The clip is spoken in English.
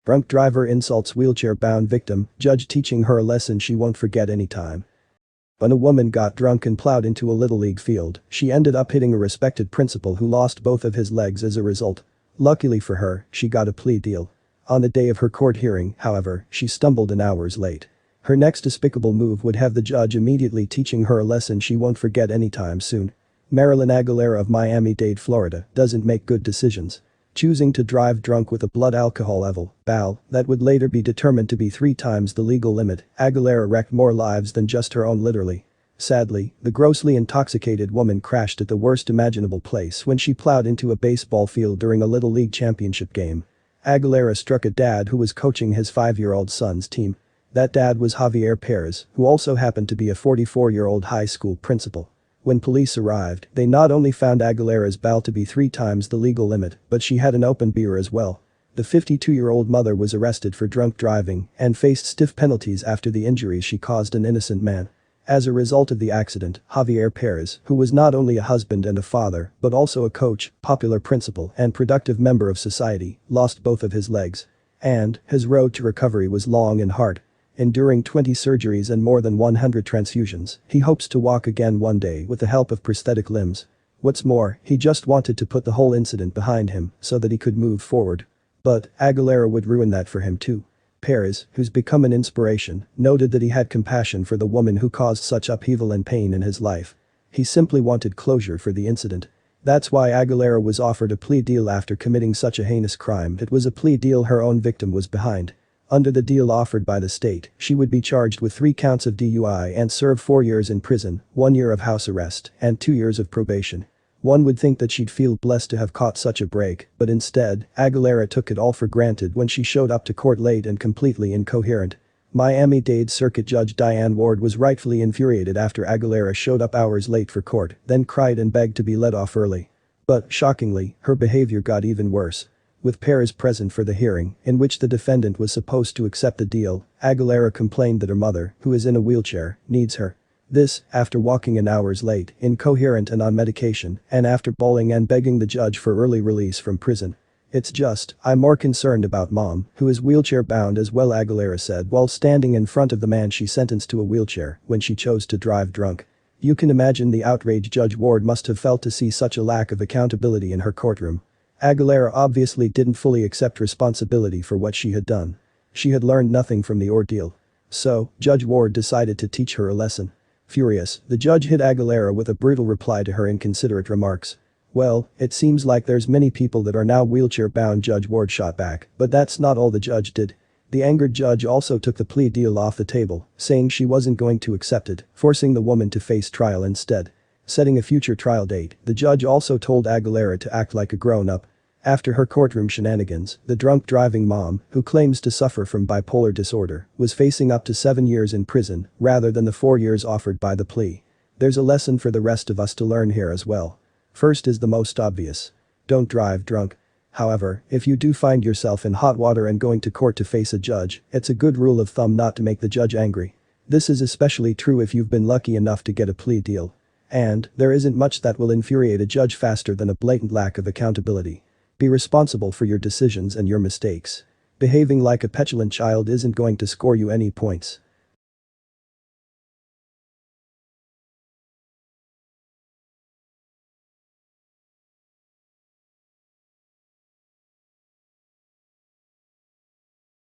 Drunk driver insults wheelchair-bound victim, judge teaching her a lesson she won't forget anytime. When a woman got drunk and plowed into a Little League field, she ended up hitting a respected principal who lost both of his legs as a result. Luckily for her, she got a plea deal. On the day of her court hearing, however, she stumbled an hours late. Her next despicable move would have the judge immediately teaching her a lesson she won't forget anytime soon. Marilyn Aguilera of Miami-Dade, Florida, doesn't make good decisions. Choosing to drive drunk with a blood alcohol level, BAL, that would later be determined to be 3 times the legal limit, Aguilera wrecked more lives than just her own literally. Sadly, the grossly intoxicated woman crashed at the worst imaginable place when she plowed into a baseball field during a Little League championship game. Aguilera struck a dad who was coaching his 5-year-old son's team. That dad was Javier Perez, who also happened to be a 44-year-old high school principal. When police arrived, they not only found Aguilera's BAL to be 3 times the legal limit, but she had an open beer as well. The 52-year-old mother was arrested for drunk driving and faced stiff penalties after the injuries she caused an innocent man. As a result of the accident, Javier Perez, who was not only a husband and a father, but also a coach, popular principal, and productive member of society, lost both of his legs. And his road to recovery was long and hard. Enduring 20 surgeries and more than 100 transfusions, he hopes to walk again one day with the help of prosthetic limbs. What's more, he just wanted to put the whole incident behind him so that he could move forward. But Aguilera would ruin that for him too. Perez, who's become an inspiration, noted that he had compassion for the woman who caused such upheaval and pain in his life. He simply wanted closure for the incident. That's why Aguilera was offered a plea deal after committing such a heinous crime. It was a plea deal her own victim was behind. Under the deal offered by the state, she would be charged with 3 counts of DUI and serve 4 years in prison, 1 year of house arrest, and 2 years of probation. One would think that she'd feel blessed to have caught such a break, but instead, Aguilera took it all for granted when she showed up to court late and completely incoherent. Miami-Dade Circuit Judge Diane Ward was rightfully infuriated after Aguilera showed up hours late for court, then cried and begged to be let off early. But, shockingly, her behavior got even worse. With Perez present for the hearing, in which the defendant was supposed to accept the deal, Aguilera complained that her mother, who is in a wheelchair, needs her. This, after walking in hours late, incoherent and on medication, and after bawling and begging the judge for early release from prison. It's just, I'm more concerned about mom, who is wheelchair bound as well, Aguilera said while standing in front of the man she sentenced to a wheelchair when she chose to drive drunk. You can imagine the outrage Judge Ward must have felt to see such a lack of accountability in her courtroom. Aguilera obviously didn't fully accept responsibility for what she had done. She had learned nothing from the ordeal. So, Judge Ward decided to teach her a lesson. Furious, the judge hit Aguilera with a brutal reply to her inconsiderate remarks. Well, it seems like there's many people that are now wheelchair-bound, Judge Ward shot back, but that's not all the judge did. The angered judge also took the plea deal off the table, saying she wasn't going to accept it, forcing the woman to face trial instead. Setting a future trial date, the judge also told Aguilera to act like a grown-up. After her courtroom shenanigans, the drunk driving mom, who claims to suffer from bipolar disorder, was facing up to 7 years in prison rather than the 4 years offered by the plea. There's a lesson for the rest of us to learn here as well. First is the most obvious. Don't drive drunk. However, if you do find yourself in hot water and going to court to face a judge, it's a good rule of thumb not to make the judge angry. This is especially true if you've been lucky enough to get a plea deal. And there isn't much that will infuriate a judge faster than a blatant lack of accountability. Be responsible for your decisions and your mistakes. Behaving like a petulant child isn't going to score you any points.